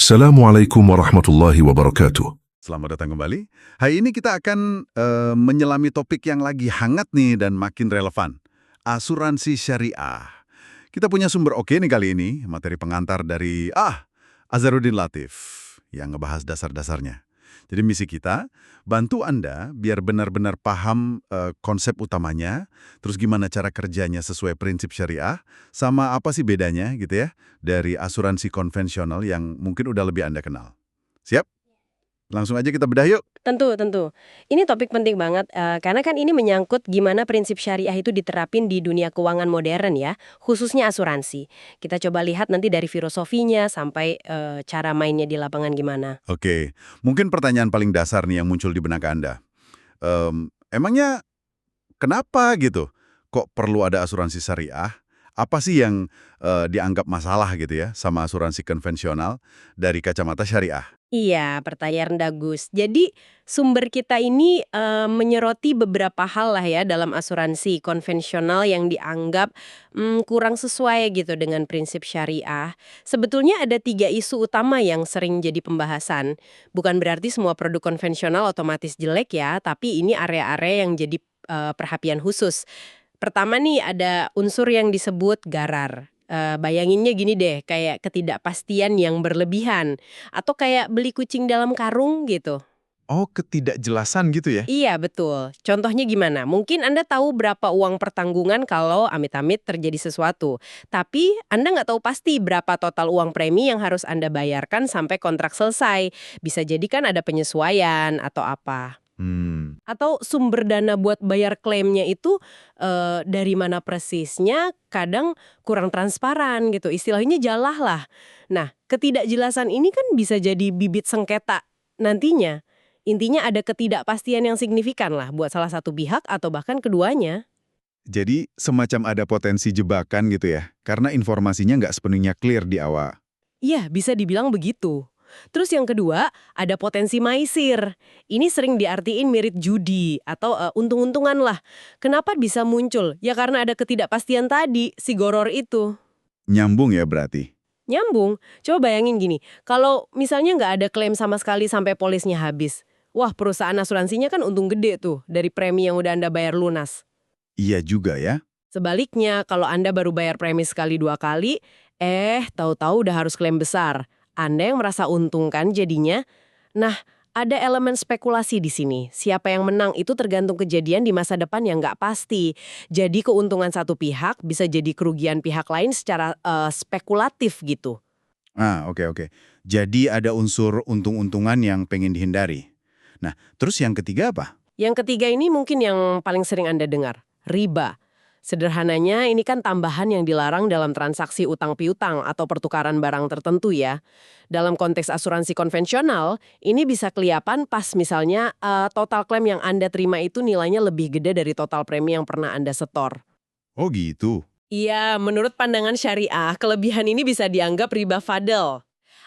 Assalamualaikum warahmatullahi wabarakatuh. Selamat datang kembali. Hari ini kita akan menyelami topik yang lagi hangat nih dan makin relevan. Asuransi syariah. Kita punya sumber oke nih kali ini, materi pengantar dari Azharuddin Latif yang ngebahas dasar-dasarnya. Jadi misi kita, bantu Anda biar benar-benar paham konsep utamanya, terus gimana cara kerjanya sesuai prinsip syariah, sama apa sih bedanya gitu ya, dari asuransi konvensional yang mungkin udah lebih Anda kenal. Siap? Langsung aja kita bedah yuk. Tentu, tentu. Ini topik penting banget, karena kan ini menyangkut gimana prinsip syariah itu diterapin di dunia keuangan modern ya, khususnya asuransi. Kita coba lihat nanti dari filosofinya sampai cara mainnya di lapangan gimana. Oke, mungkin pertanyaan paling dasar nih yang muncul di benak Anda. Emangnya kenapa gitu? Kok perlu ada asuransi syariah? Apa sih yang dianggap masalah gitu ya sama asuransi konvensional dari kacamata syariah? Iya, pertanyaan bagus. Jadi sumber kita ini menyoroti beberapa hal lah ya dalam asuransi konvensional yang dianggap kurang sesuai gitu dengan prinsip syariah. Sebetulnya ada 3 isu utama yang sering jadi pembahasan. Bukan berarti semua produk konvensional otomatis jelek ya, tapi ini area-area yang jadi perhatian khusus. Pertama nih ada unsur yang disebut garar. Bayanginnya gini deh, kayak ketidakpastian yang berlebihan. Atau kayak beli kucing dalam karung gitu. Oh, ketidakjelasan gitu ya? Iya, betul. Contohnya gimana? Mungkin Anda tahu berapa uang pertanggungan kalau amit-amit terjadi sesuatu. Tapi Anda nggak tahu pasti berapa total uang premi yang harus Anda bayarkan sampai kontrak selesai. Bisa jadi kan ada penyesuaian atau apa. Atau sumber dana buat bayar klaimnya itu dari mana persisnya kadang kurang transparan gitu. Istilahnya jalah lah. Nah, ketidakjelasan ini kan bisa jadi bibit sengketa nantinya. Intinya ada ketidakpastian yang signifikan lah buat salah satu pihak atau bahkan keduanya. Jadi semacam ada potensi jebakan gitu ya? Karena informasinya nggak sepenuhnya clear di awal. Iya, bisa dibilang begitu. Terus yang kedua, ada potensi maisir. Ini sering diartiin mirip judi atau untung-untungan lah. Kenapa bisa muncul? Ya karena ada ketidakpastian tadi, si goror itu. Nyambung ya berarti? Nyambung. Coba bayangin gini, kalau misalnya nggak ada klaim sama sekali sampai polisnya habis. Wah, perusahaan asuransinya kan untung gede tuh dari premi yang udah Anda bayar lunas. Iya juga ya. Sebaliknya, kalau Anda baru bayar premi sekali 2 kali, tahu-tahu udah harus klaim besar. Anda yang merasa untung kan jadinya. Nah, ada elemen spekulasi di sini. Siapa yang menang itu tergantung kejadian di masa depan yang nggak pasti. Jadi keuntungan satu pihak bisa jadi kerugian pihak lain secara spekulatif gitu. Oke. Jadi ada unsur untung-untungan yang pengen dihindari. Nah, terus yang ketiga apa? Yang ketiga ini mungkin yang paling sering Anda dengar, riba. Sederhananya ini kan tambahan yang dilarang dalam transaksi utang piutang atau pertukaran barang tertentu ya. Dalam konteks asuransi konvensional, ini bisa kelihatan pas misalnya total klaim yang Anda terima itu nilainya lebih gede dari total premi yang pernah Anda setor. Oh gitu. Iya, menurut pandangan syariah, kelebihan ini bisa dianggap riba fadl.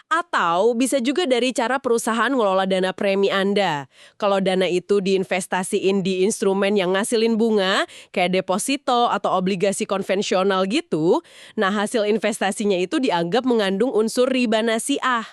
Atau bisa juga dari cara perusahaan ngelola dana premi Anda. Kalau dana itu diinvestasiin di instrumen yang ngasilin bunga, kayak deposito atau obligasi konvensional gitu, nah hasil investasinya itu dianggap mengandung unsur riba nasiah.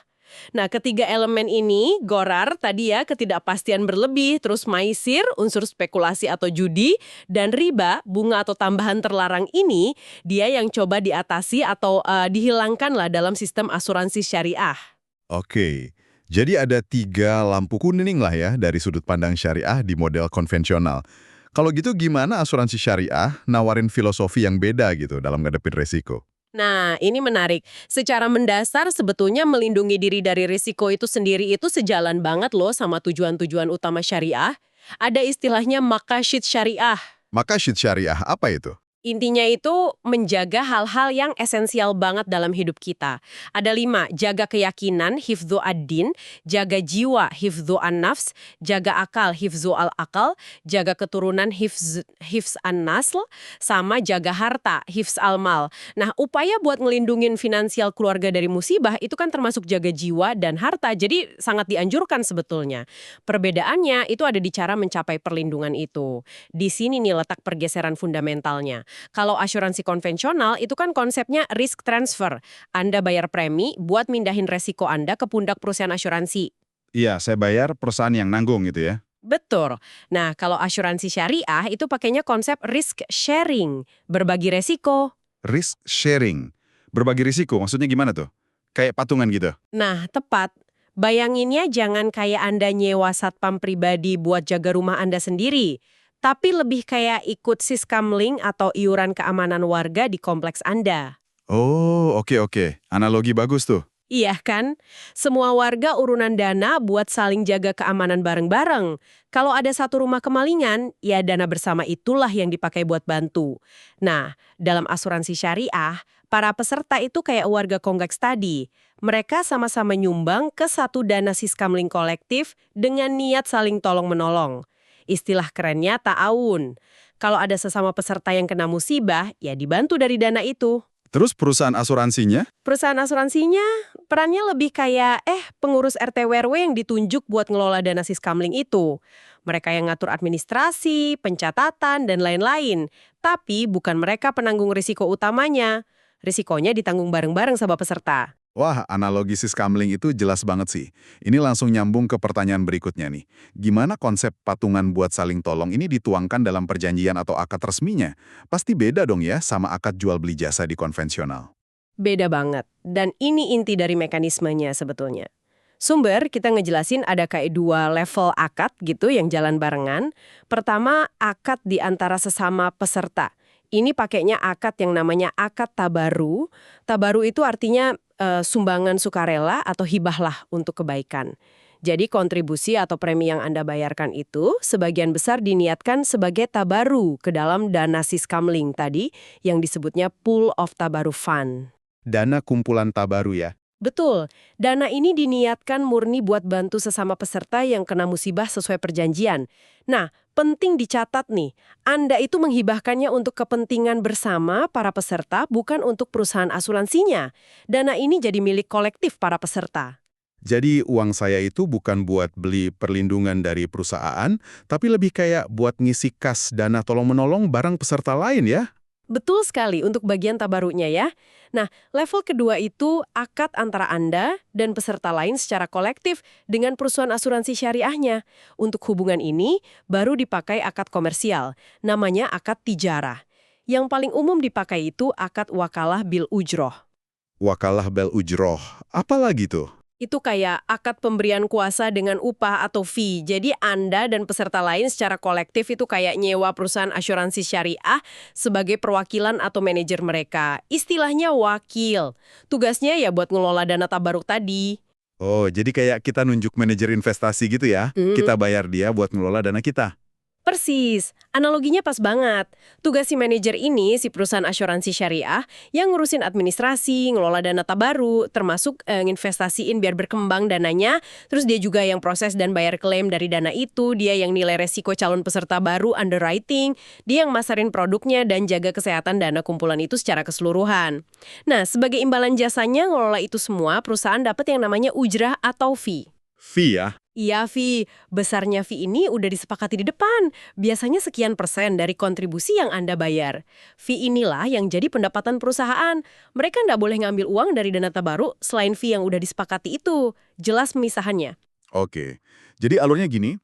Nah, ketiga elemen ini, gorar tadi ya, ketidakpastian berlebih, terus maisir, unsur spekulasi atau judi, dan riba, bunga atau tambahan terlarang ini, dia yang coba diatasi atau dihilangkan lah dalam sistem asuransi syariah. Oke. Jadi ada 3 lampu kuning lah ya dari sudut pandang syariah di model konvensional. Kalau gitu gimana asuransi syariah nawarin filosofi yang beda gitu dalam ngadepin resiko? Nah, ini menarik. Secara mendasar sebetulnya melindungi diri dari risiko itu sendiri itu sejalan banget loh sama tujuan-tujuan utama syariah. Ada istilahnya maqasid syariah. Maka syariah apa itu? Intinya itu menjaga hal-hal yang esensial banget dalam hidup kita. Ada 5, jaga keyakinan, hifdzu ad-din, jaga jiwa, hifdzu an-nafs, jaga akal, hifdzu al-akal, jaga keturunan, hifz an-nasl, sama jaga harta, hifz al-mal. Nah, upaya buat ngelindungin finansial keluarga dari musibah itu kan termasuk jaga jiwa dan harta, jadi sangat dianjurkan sebetulnya. Perbedaannya itu ada di cara mencapai perlindungan itu. Di sini nih letak pergeseran fundamentalnya. Kalau asuransi konvensional itu kan konsepnya risk transfer. Anda bayar premi buat mindahin resiko Anda ke pundak perusahaan asuransi. Iya, saya bayar perusahaan yang nanggung gitu ya. Betul. Nah, kalau asuransi syariah itu pakainya konsep risk sharing, berbagi resiko. Risk sharing. Berbagi risiko, maksudnya gimana tuh? Kayak patungan gitu? Nah, tepat. Bayanginnya jangan kayak Anda nyewa satpam pribadi buat jaga rumah Anda sendiri, tapi lebih kayak ikut siskamling atau iuran keamanan warga di kompleks Anda. Oh, oke. Analogi bagus tuh. Iya kan? Semua warga urunan dana buat saling jaga keamanan bareng-bareng. Kalau ada satu rumah kemalingan, ya dana bersama itulah yang dipakai buat bantu. Nah, dalam asuransi syariah, para peserta itu kayak warga kompleks tadi. Mereka sama-sama nyumbang ke satu dana siskamling kolektif dengan niat saling tolong-menolong. Istilah kerennya ta'awun. Kalau ada sesama peserta yang kena musibah, ya dibantu dari dana itu. Terus perusahaan asuransinya? Perusahaan asuransinya perannya lebih kayak pengurus RT RW yang ditunjuk buat ngelola dana siskamling itu. Mereka yang ngatur administrasi, pencatatan, dan lain-lain. Tapi bukan mereka penanggung risiko utamanya. Risikonya ditanggung bareng-bareng sama peserta. Wah, analogi siskamling itu jelas banget sih. Ini langsung nyambung ke pertanyaan berikutnya nih. Gimana konsep patungan buat saling tolong ini dituangkan dalam perjanjian atau akad resminya? Pasti beda dong ya sama akad jual beli jasa di konvensional. Beda banget. Dan ini inti dari mekanismenya sebetulnya. Sumber kita ngejelasin ada kayak dua level akad gitu yang jalan barengan. Pertama, akad di antara sesama peserta. Ini pakainya akad yang namanya akad tabaru. Tabaru itu artinya sumbangan sukarela atau hibah lah untuk kebaikan. Jadi kontribusi atau premi yang Anda bayarkan itu sebagian besar diniatkan sebagai tabaru ke dalam dana siskamling tadi yang disebutnya pool of tabaru fund. Dana kumpulan tabaru ya? Betul, dana ini diniatkan murni buat bantu sesama peserta yang kena musibah sesuai perjanjian. Nah, penting dicatat nih, Anda itu menghibahkannya untuk kepentingan bersama para peserta, bukan untuk perusahaan asuransinya. Dana ini jadi milik kolektif para peserta. Jadi uang saya itu bukan buat beli perlindungan dari perusahaan, tapi lebih kayak buat ngisi kas dana tolong-menolong bareng peserta lain ya? Betul sekali untuk bagian tabarunya ya. Nah, level kedua itu akad antara Anda dan peserta lain secara kolektif dengan perusahaan asuransi syariahnya. Untuk hubungan ini baru dipakai akad komersial, namanya akad tijarah. Yang paling umum dipakai itu akad wakalah bil ujroh. Wakalah bel ujroh. Apa lagi tuh? Itu kayak akad pemberian kuasa dengan upah atau fee. Jadi Anda dan peserta lain secara kolektif itu kayak nyewa perusahaan asuransi syariah sebagai perwakilan atau manajer mereka. Istilahnya wakil. Tugasnya ya buat ngelola dana tabaruk tadi. Oh, jadi kayak kita nunjuk manajer investasi gitu ya? Kita bayar dia buat ngelola dana kita. Persis, analoginya pas banget. Tugas si manajer ini, si perusahaan asuransi syariah, yang ngurusin administrasi, ngelola dana tabaru, termasuk nginvestasiin biar berkembang dananya, terus dia juga yang proses dan bayar klaim dari dana itu, dia yang nilai resiko calon peserta baru, underwriting, dia yang masarin produknya dan jaga kesehatan dana kumpulan itu secara keseluruhan. Nah, sebagai imbalan jasanya ngelola itu semua, perusahaan dapat yang namanya ujrah atau fee. Fee ya? Iya, fee. Besarnya fee ini udah disepakati di depan. Biasanya sekian persen dari kontribusi yang Anda bayar. Fee inilah yang jadi pendapatan perusahaan. Mereka nggak boleh ngambil uang dari dana tabaru selain fee yang udah disepakati itu. Jelas pemisahannya. Oke. Jadi alurnya gini,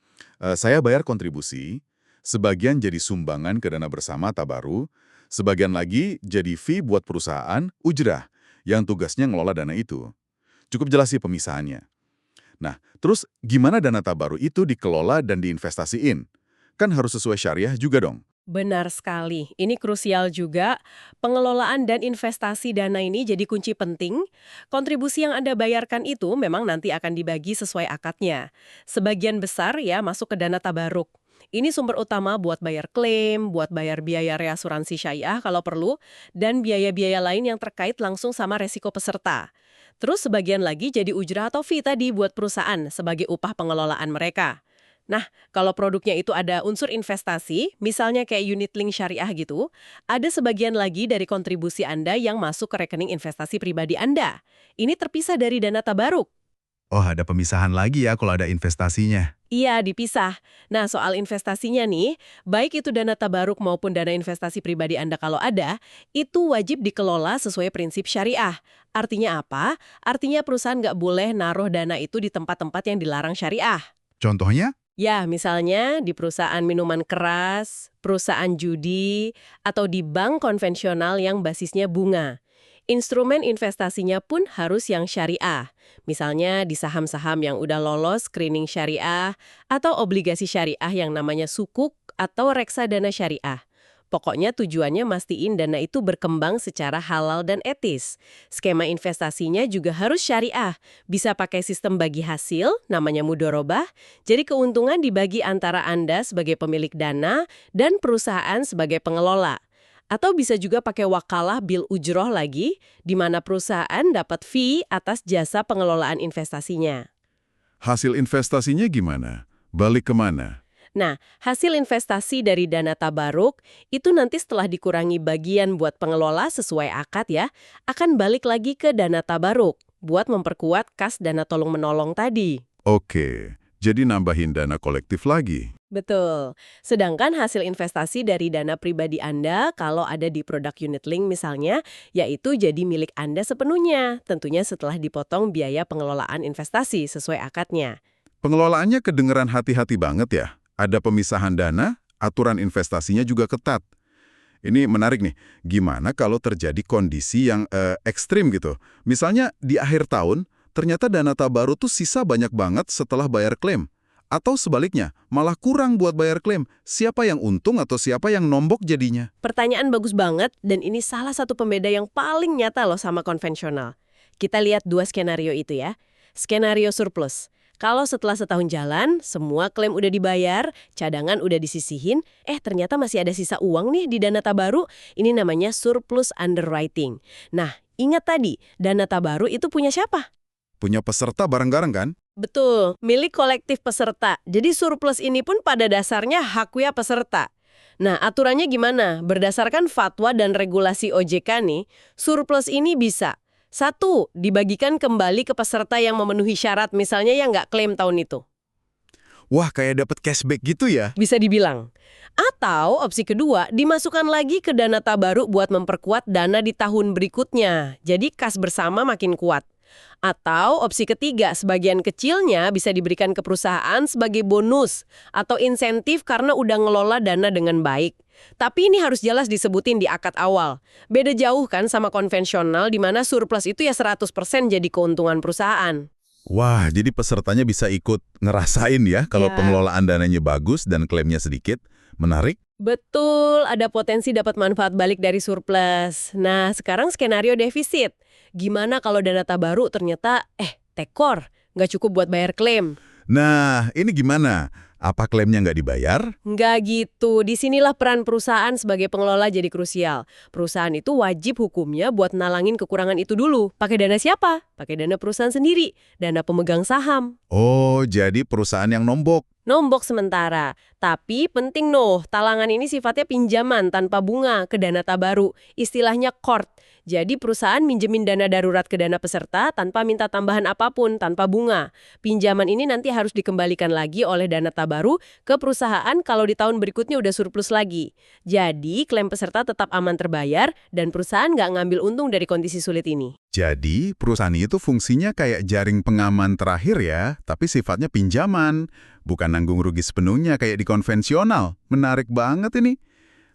saya bayar kontribusi, sebagian jadi sumbangan ke dana bersama tabaru, sebagian lagi jadi fee buat perusahaan, ujrah, yang tugasnya ngelola dana itu. Cukup jelas sih pemisahannya. Nah, terus gimana dana tabaru itu dikelola dan diinvestasiin? Kan harus sesuai syariah juga dong. Benar sekali. Ini krusial juga. Pengelolaan dan investasi dana ini jadi kunci penting. Kontribusi yang Anda bayarkan itu memang nanti akan dibagi sesuai akadnya. Sebagian besar ya masuk ke dana tabaruk. Ini sumber utama buat bayar klaim, buat bayar biaya reasuransi syariah kalau perlu, dan biaya-biaya lain yang terkait langsung sama resiko peserta. Terus sebagian lagi jadi ujrah atau fee tadi buat perusahaan sebagai upah pengelolaan mereka. Nah, kalau produknya itu ada unsur investasi, misalnya kayak unit link syariah gitu, ada sebagian lagi dari kontribusi Anda yang masuk ke rekening investasi pribadi Anda. Ini terpisah dari dana tabaruk. Oh, ada pemisahan lagi ya kalau ada investasinya. Iya, dipisah. Nah, soal investasinya nih, baik itu dana tabaruk maupun dana investasi pribadi Anda kalau ada, itu wajib dikelola sesuai prinsip syariah. Artinya apa? Artinya perusahaan nggak boleh naruh dana itu di tempat-tempat yang dilarang syariah. Contohnya? Ya, misalnya di perusahaan minuman keras, perusahaan judi, atau di bank konvensional yang basisnya bunga. Instrumen investasinya pun harus yang syariah. Misalnya di saham-saham yang udah lolos screening syariah atau obligasi syariah yang namanya sukuk atau reksadana syariah. Pokoknya tujuannya mastiin dana itu berkembang secara halal dan etis. Skema investasinya juga harus syariah. Bisa pakai sistem bagi hasil, namanya mudorobah. Jadi keuntungan dibagi antara Anda sebagai pemilik dana dan perusahaan sebagai pengelola. Atau bisa juga pakai wakalah bil ujroh lagi, di mana perusahaan dapat fee atas jasa pengelolaan investasinya. Hasil investasinya gimana? Balik kemana? Nah, hasil investasi dari dana tabaruk itu nanti setelah dikurangi bagian buat pengelola sesuai akad ya, akan balik lagi ke dana tabaruk buat memperkuat kas dana tolong-menolong tadi. Oke, jadi nambahin dana kolektif lagi. Betul. Sedangkan hasil investasi dari dana pribadi Anda kalau ada di produk unit link misalnya, yaitu jadi milik Anda sepenuhnya, tentunya setelah dipotong biaya pengelolaan investasi sesuai akadnya. Pengelolaannya kedengeran hati-hati banget ya. Ada pemisahan dana, aturan investasinya juga ketat. Ini menarik nih, gimana kalau terjadi kondisi yang ekstrim gitu? Misalnya di akhir tahun, ternyata dana tabarut tuh sisa banyak banget setelah bayar klaim. Atau sebaliknya, malah kurang buat bayar klaim. Siapa yang untung atau siapa yang nombok jadinya? Pertanyaan bagus banget, dan ini salah satu pembeda yang paling nyata loh sama konvensional. Kita lihat dua skenario itu ya. Skenario surplus. Kalau setelah setahun jalan, semua klaim udah dibayar, cadangan udah disisihin, ternyata masih ada sisa uang nih di dana tabaru, ini namanya surplus underwriting. Nah, ingat tadi, dana tabaru itu punya siapa? Punya peserta bareng-bareng kan? Betul, milik kolektif peserta. Jadi surplus ini pun pada dasarnya haknya peserta. Nah, aturannya gimana? Berdasarkan fatwa dan regulasi OJK nih, surplus ini bisa 1. Dibagikan kembali ke peserta yang memenuhi syarat, misalnya yang nggak klaim tahun itu. Wah, kayak dapat cashback gitu ya? Bisa dibilang. Atau opsi kedua, dimasukkan lagi ke dana tabaruk buat memperkuat dana di tahun berikutnya. Jadi kas bersama makin kuat. Atau opsi ketiga, sebagian kecilnya bisa diberikan ke perusahaan sebagai bonus atau insentif karena udah ngelola dana dengan baik. Tapi ini harus jelas disebutin di akad awal. Beda jauh kan sama konvensional di mana surplus itu ya 100% jadi keuntungan perusahaan. Wah, jadi pesertanya bisa ikut ngerasain ya kalau Ya. pengelolaan dananya bagus dan klaimnya sedikit. Menarik? Betul, ada potensi dapat manfaat balik dari surplus. Nah, sekarang skenario defisit. Gimana kalau dana tabaruk ternyata, tekor, nggak cukup buat bayar klaim? Nah, ini gimana? Apa klaimnya nggak dibayar? Nggak gitu, disinilah peran perusahaan sebagai pengelola jadi krusial. Perusahaan itu wajib hukumnya buat nalangin kekurangan itu dulu. Pakai dana siapa? Pakai dana perusahaan sendiri, dana pemegang saham. Oh, jadi perusahaan yang nombok. Nombok sementara. Tapi penting talangan ini sifatnya pinjaman tanpa bunga ke dana tabaru. Istilahnya court. Jadi perusahaan minjemin dana darurat ke dana peserta tanpa minta tambahan apapun, tanpa bunga. Pinjaman ini nanti harus dikembalikan lagi oleh dana tabaru ke perusahaan kalau di tahun berikutnya udah surplus lagi. Jadi klaim peserta tetap aman terbayar dan perusahaan nggak ngambil untung dari kondisi sulit ini. Jadi, perusahaan itu fungsinya kayak jaring pengaman terakhir ya, tapi sifatnya pinjaman. Bukan nanggung rugi sepenuhnya kayak di konvensional. Menarik banget ini.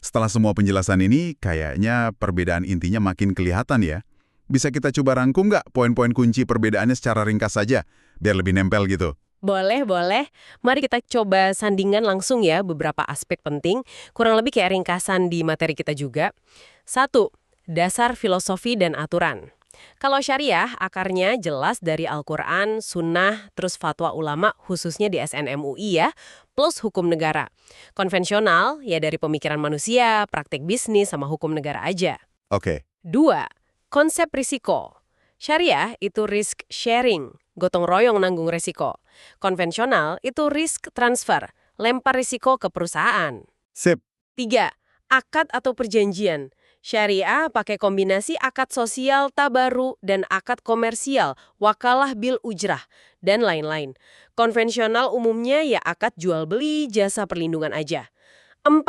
Setelah semua penjelasan ini, kayaknya perbedaan intinya makin kelihatan ya. Bisa kita coba rangkum nggak poin-poin kunci perbedaannya secara ringkas saja, biar lebih nempel gitu? Boleh, boleh. Mari kita coba sandingkan langsung ya beberapa aspek penting, kurang lebih kayak ringkasan di materi kita juga. 1. Dasar filosofi dan aturan. Kalau syariah, akarnya jelas dari Al-Quran, Sunnah, terus fatwa ulama, khususnya di SNMUI ya, plus hukum negara. Konvensional, ya dari pemikiran manusia, praktik bisnis, sama hukum negara aja. Oke. 2. Konsep risiko. Syariah itu risk sharing, gotong royong nanggung risiko. Konvensional itu risk transfer, lempar risiko ke perusahaan. Sip. 3. Akad atau perjanjian. Syariah pakai kombinasi akad sosial tabaru dan akad komersial, wakalah bil ujrah, dan lain-lain. Konvensional umumnya ya akad jual beli jasa perlindungan aja. 4.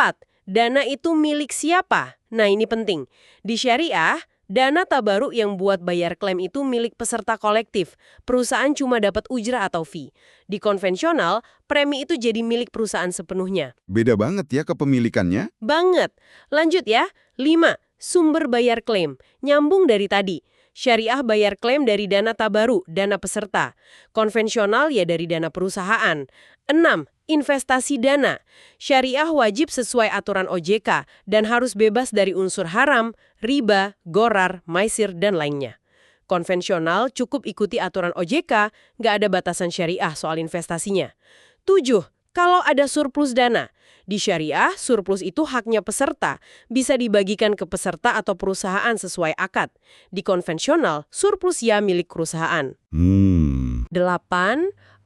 Dana itu milik siapa? Nah ini penting. Di syariah, dana tabaru yang buat bayar klaim itu milik peserta kolektif. Perusahaan cuma dapat ujrah atau fee. Di konvensional, premi itu jadi milik perusahaan sepenuhnya. Beda banget ya kepemilikannya. Banget. Lanjut ya. 5. Sumber bayar klaim. Nyambung dari tadi. Syariah bayar klaim dari dana tabaru, dana peserta. Konvensional ya dari dana perusahaan. 6. Investasi dana. Syariah wajib sesuai aturan OJK dan harus bebas dari unsur haram, riba, ghorar, maisir, dan lainnya. Konvensional cukup ikuti aturan OJK, nggak ada batasan syariah soal investasinya. 7. Kalau ada surplus dana. Di syariah, surplus itu haknya peserta, bisa dibagikan ke peserta atau perusahaan sesuai akad. Di konvensional, surplus ya milik perusahaan. 8.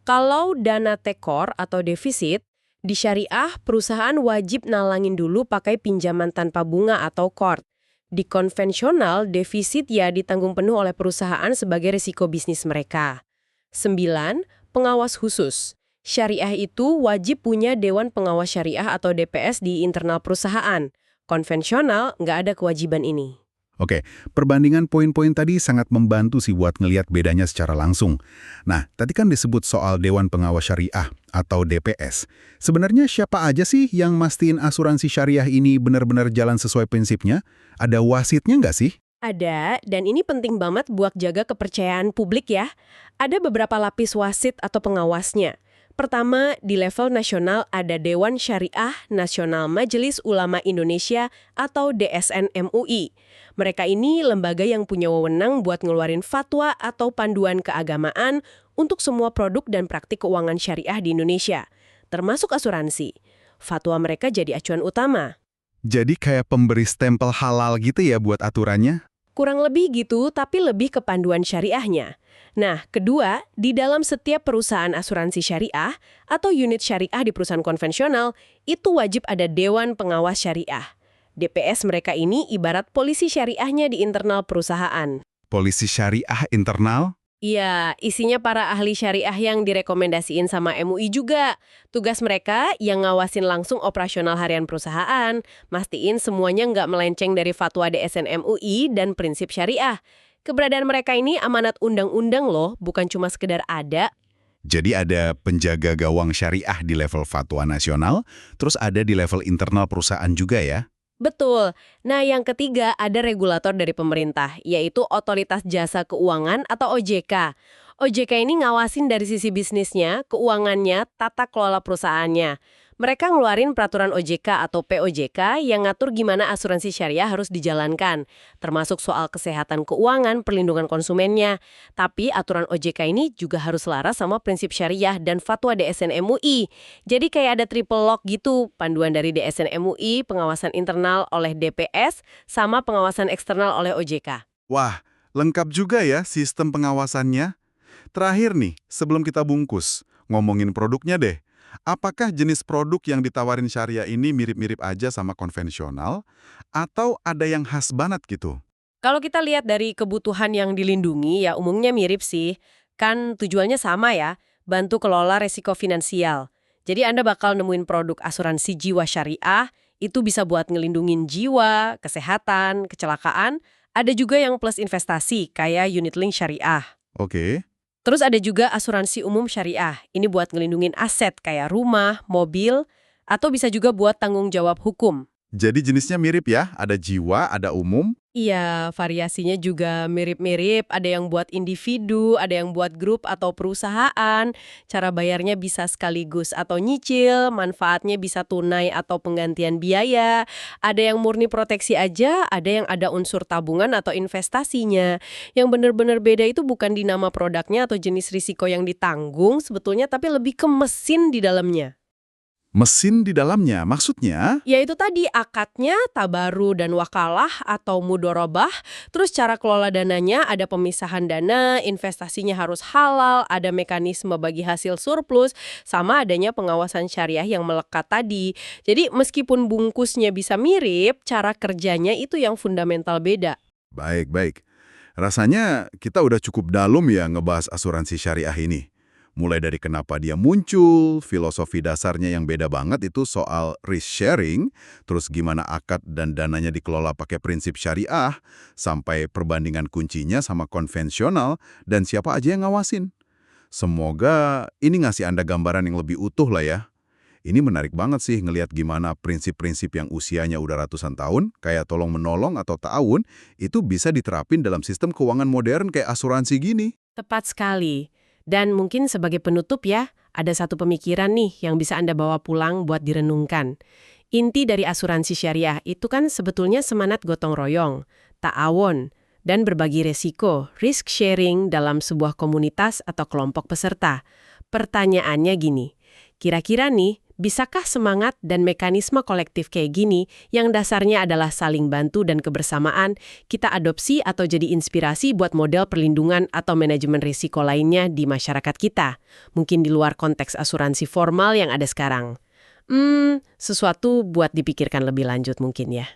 Kalau dana tekor atau defisit, di syariah perusahaan wajib nalangin dulu pakai pinjaman tanpa bunga atau qard. Di konvensional, defisit ya ditanggung penuh oleh perusahaan sebagai risiko bisnis mereka. 9. Pengawas khusus. Syariah itu wajib punya Dewan Pengawas Syariah atau DPS di internal perusahaan. Konvensional nggak ada kewajiban ini. Oke, perbandingan poin-poin tadi sangat membantu sih buat ngelihat bedanya secara langsung. Nah, tadi kan disebut soal Dewan Pengawas Syariah atau DPS. Sebenarnya siapa aja sih yang mastiin asuransi syariah ini benar-benar jalan sesuai prinsipnya? Ada wasitnya nggak sih? Ada, dan ini penting banget buat jaga kepercayaan publik ya. Ada beberapa lapis wasit atau pengawasnya. Pertama, di level nasional ada Dewan Syariah Nasional Majelis Ulama Indonesia atau DSN MUI. Mereka ini lembaga yang punya wewenang buat ngeluarin fatwa atau panduan keagamaan untuk semua produk dan praktik keuangan syariah di Indonesia, termasuk asuransi. Fatwa mereka jadi acuan utama. Jadi kayak pemberi stempel halal gitu ya buat aturannya? Kurang lebih gitu, tapi lebih ke panduan syariahnya. Nah, kedua, di dalam setiap perusahaan asuransi syariah atau unit syariah di perusahaan konvensional, itu wajib ada Dewan Pengawas Syariah. DPS mereka ini ibarat polisi syariahnya di internal perusahaan. Polisi syariah internal? Iya, isinya para ahli syariah yang direkomendasiin sama MUI juga. Tugas mereka yang ngawasin langsung operasional harian perusahaan, mastiin semuanya nggak melenceng dari fatwa DSN MUI dan prinsip syariah. Keberadaan mereka ini amanat undang-undang loh, bukan cuma sekedar ada. Jadi ada penjaga gawang syariah di level fatwa nasional, terus ada di level internal perusahaan juga ya? Betul. Nah, yang ketiga ada regulator dari pemerintah, yaitu Otoritas Jasa Keuangan atau OJK. OJK ini ngawasin dari sisi bisnisnya, keuangannya, tata kelola perusahaannya. Mereka ngeluarin peraturan OJK atau POJK yang ngatur gimana asuransi syariah harus dijalankan, termasuk soal kesehatan keuangan, perlindungan konsumennya. Tapi aturan OJK ini juga harus selaras sama prinsip syariah dan fatwa DSN MUI. Jadi kayak ada triple lock gitu, panduan dari DSN MUI, pengawasan internal oleh DPS, sama pengawasan eksternal oleh OJK. Wah, lengkap juga ya sistem pengawasannya. Terakhir nih, sebelum kita bungkus, ngomongin produknya deh. Apakah jenis produk yang ditawarin syariah ini mirip-mirip aja sama konvensional, atau ada yang khas banget gitu? Kalau kita lihat dari kebutuhan yang dilindungi, ya umumnya mirip sih. Kan tujuannya sama ya, bantu kelola resiko finansial. Jadi Anda bakal nemuin produk asuransi jiwa syariah, itu bisa buat ngelindungin jiwa, kesehatan, kecelakaan. Ada juga yang plus investasi, kayak unit link syariah. Oke. Terus ada juga asuransi umum syariah. Ini buat ngelindungin aset kayak rumah, mobil, atau bisa juga buat tanggung jawab hukum. Jadi jenisnya mirip ya, ada jiwa, ada umum. Iya, variasinya juga mirip-mirip. Ada yang buat individu, ada yang buat grup atau perusahaan. Cara bayarnya bisa sekaligus atau nyicil, manfaatnya bisa tunai atau penggantian biaya. Ada yang murni proteksi aja, ada yang ada unsur tabungan atau investasinya. Yang benar-benar beda itu bukan di nama produknya atau jenis risiko yang ditanggung sebetulnya, tapi lebih ke mesin di dalamnya. Mesin di dalamnya, maksudnya? Yaitu tadi akadnya, tabaru dan wakalah atau mudorobah, terus cara kelola dananya ada pemisahan dana, investasinya harus halal, ada mekanisme bagi hasil surplus, sama adanya pengawasan syariah yang melekat tadi. Jadi meskipun bungkusnya bisa mirip, cara kerjanya itu yang fundamental beda. Baik, baik. Rasanya kita udah cukup dalam ya ngebahas asuransi syariah ini. Mulai dari kenapa dia muncul, filosofi dasarnya yang beda banget itu soal risk sharing, terus gimana akad dan dananya dikelola pakai prinsip syariah, sampai perbandingan kuncinya sama konvensional, dan siapa aja yang ngawasin. Semoga ini ngasih Anda gambaran yang lebih utuh lah ya. Ini menarik banget sih ngelihat gimana prinsip-prinsip yang usianya udah ratusan tahun, kayak tolong-menolong atau ta'awun, itu bisa diterapin dalam sistem keuangan modern kayak asuransi gini. Tepat sekali. Dan mungkin sebagai penutup ya, ada satu pemikiran nih yang bisa Anda bawa pulang buat direnungkan. Inti dari asuransi syariah itu kan sebetulnya semangat gotong royong, ta'awun, dan berbagi resiko, risk sharing dalam sebuah komunitas atau kelompok peserta. Pertanyaannya gini, kira-kira nih, bisakah semangat dan mekanisme kolektif kayak gini yang dasarnya adalah saling bantu dan kebersamaan, kita adopsi atau jadi inspirasi buat model perlindungan atau manajemen risiko lainnya di masyarakat kita? Mungkin di luar konteks asuransi formal yang ada sekarang. Sesuatu buat dipikirkan lebih lanjut mungkin ya.